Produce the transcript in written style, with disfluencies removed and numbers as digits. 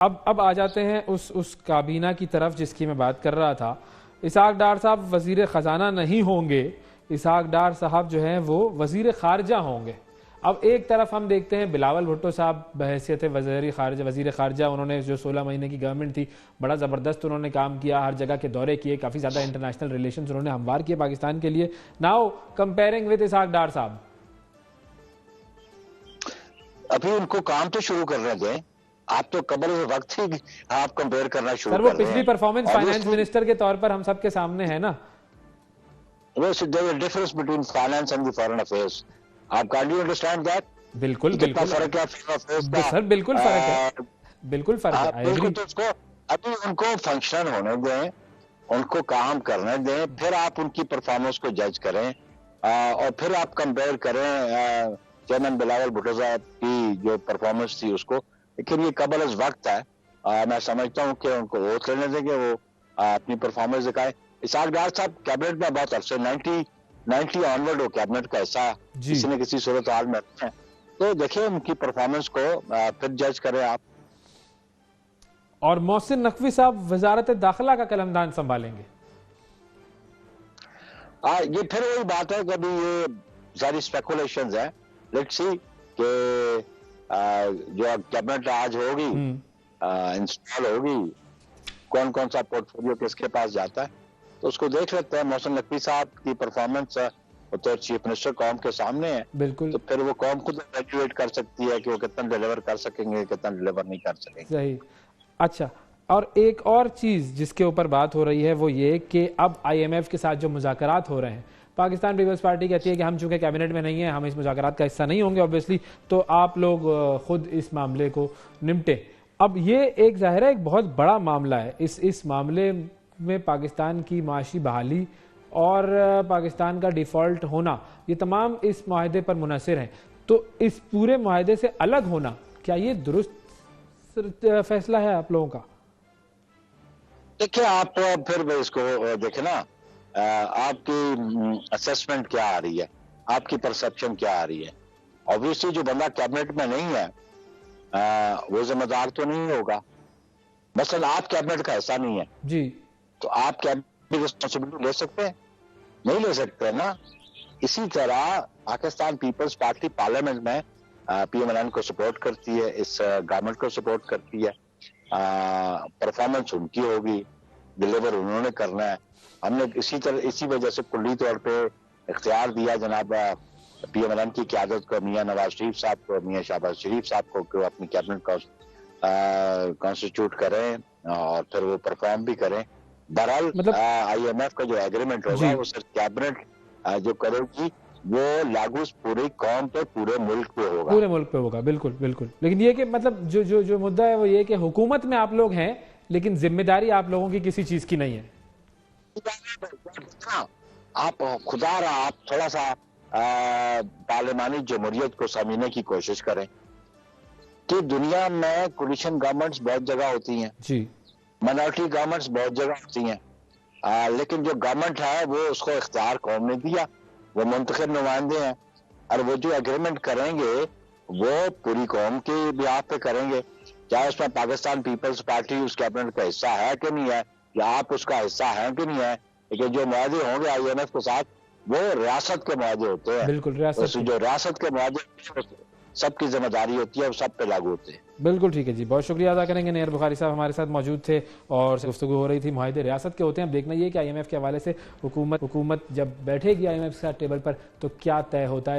अब आ जाते हैं उस काबीना की तरफ जिसकी मैं बात कर रहा था। इसहाक डार साहब वजीर ख़जाना नहीं होंगे, इसहाक डार साहब जो हैं वो वजीर खारजा होंगे। अब एक तरफ हम देखते हैं बिलावल भुट्टो साहब बहैसियत वजीर खारजा, उन्होंने जो 16 महीने की गवर्नमेंट थी बड़ा ज़बरदस्त उन्होंने काम किया, हर जगह के दौरे किए, काफ़ी ज़्यादा इंटरनेशनल रिलेशन उन्होंने हमवार किए पाकिस्तान के लिए। नाउ कंपेयरिंग विद इसहाक डार साहब, अभी उनको काम तो शुरू करने दें। आप तो कबल वक्त ही आप कंपेयर करना शुरू सर वो कर रहे पिछली हैं। परफॉर्मेंस फाइनेंस मिनिस्टर के तौर पर हम सबके सामने है ना। वो difference between finance and the foreign affairs. आप कैन यू अंडरस्टैंड दैट? बिल्कुल कितना बिल्कुल फर्क है फॉरेन अफेयर्स का? सर बिल्कुल फर्क है, बिल्कुल फर्क है, आई एग्री। तो उसको अभी उनको फंक्शन होने दें, उनको काम करने दें, फिर आप उनकी परफॉर्मेंस को जज करें और फिर आप कंपेयर करें चेयरमैन बिलावल भुट्टो साहब की जो परफॉर्मेंस थी उसको। लेकिन ये कबल अज वक्त है। मैं समझता हूँ कि उनको वोट लेने देंगे, वो अपनी परफॉर्मेंस दिखाए। इसहाक डार साहब कैबिनेट में बहुत अरसे 90 ऑनवर्ड वो कैबिनेट का हिस्सा किसी न किसी सूरत हाल में है। तो देखिए उनकी परफॉर्मेंस को फिर जज करें आप। और मोहसिन नकवी साहब वजारत दाखिला का कलमदान संभालेंगे। ये फिर वही बात है कि अभी ये सारी स्पेकुलेशंस है। लेट्स सी कि जो कैबिनेट आज होगी, इंस्टॉल होगी, कौन कौन सा पोर्टफोलियो किसके पास जाता है, तो उसको देख लेते हैं। मोहसिन नकवी साहब की परफॉर्मेंस तो चीफ मिनिस्टर कौम के सामने है, बिल्कुल, तो फिर वो कौम खुद एवेल्युएट कर सकती है कि वो कितना डिलीवर कर सकेंगे, कितना डिलीवर नहीं कर सकेंगे। सही। अच्छा, और एक और चीज जिसके ऊपर बात हो रही है वो ये कि अब IMF के साथ जो मुज़ाकरात हो रहे हैं, पाकिस्तान पीपल्स पार्टी कहती है कि हम चूंकि कैबिनेट में नहीं है, हम इस मुज़ाकरात का हिस्सा नहीं होंगे ऑब्वियसली, तो आप लोग खुद इस मामले को निपटे। अब ये एक ज़ाहिर है एक बहुत बड़ा मामला है। इस मामले में पाकिस्तान की माशी बहाली और पाकिस्तान का डिफ़ॉल्ट होना, ये तमाम इस माहदे पर मुनहसर हैं। तो इस पूरे माहदे से अलग होना, क्या ये दुरुस्त फैसला है आप लोगों का? देखिए आप फिर इसको देखें ना, आपकी असेसमेंट क्या आ रही है, आपकी परसेप्शन क्या आ रही है। ऑब्वियसली जो बंदा कैबिनेट में नहीं है वो जिम्मेदार तो नहीं होगा। मसलन आप कैबिनेट का हिस्सा नहीं है जी, तो आप कैबिनेट की रिस्पॉन्सिबिलिटी ले सकते हैं? नहीं ले सकते ना। इसी तरह पाकिस्तान पीपल्स पार्टी पार्लियामेंट में PMLN को सपोर्ट करती है, इस गवर्नमेंट को सपोर्ट करती है। परफॉर्मेंस उनकी होगी, डिलीवर उन्होंने करना है। हमने इसी वजह से कुल्ली तौर पे इख्तियार दिया जनाब PMLN की क़यादत को, मियां नवाज शरीफ साहब को, मियां शहबाज शरीफ साहब को अपनी कैबिनेट का कॉन्स्टिट्यूट करें और फिर वो परफॉर्म भी करें। बहरहाल मतलब IMF का जो एग्रीमेंट होगा वो सिर्फ कैबिनेट जो करेगी वो लागू पूरी कौम पे, पूरे मुल्क पे होगा। पूरे मुल्क पे होगा, बिल्कुल बिल्कुल। लेकिन ये कि मतलब जो मुद्दा है वो ये कि हुकूमत में आप लोग हैं लेकिन जिम्मेदारी आप लोगों की किसी चीज की नहीं है। आप खुदा रहा आप थोड़ा सा पार्लिमानी जमहूरियत को समझने की कोशिश करें कि दुनिया में कोलिशन गवर्नमेंट्स बहुत जगह होती हैं जी, माइनॉरिटी गवर्नमेंट्स बहुत जगह होती हैं, लेकिन जो गवर्नमेंट है वो उसको इख्तियार कौम ने दिया, वो मुंतखब नुमाइंदे हैं और वो जो एग्रीमेंट करेंगे वो पूरी कौम के बिहाफ पे करेंगे। चाहे उसमें पाकिस्तान पीपल्स पार्टी उस कैबिनेट का हिस्सा है कि नहीं है, या आप उसका हिस्सा है कि नहीं है, लेकिन जो मुआहदे होंगे IMF के साथ वो रियासत के मुआहदे होते हैं। बिल्कुल रियासत जो रियासत के मुआहदे सबकी जिम्मेदारी होती है, वो सब पे लागू होते हैं। बिल्कुल ठीक है जी, बहुत शुक्रिया अदा करेंगे। नैयर बुखारी साहब हमारे साथ मौजूद थे और गुफ्तगू हो रही थी मुआहदे रियासत के होते हैं। अब देखना ये कि IMF के हवाले से हुकूमत जब बैठेगी IMF के साथ टेबल पर तो क्या तय होता है।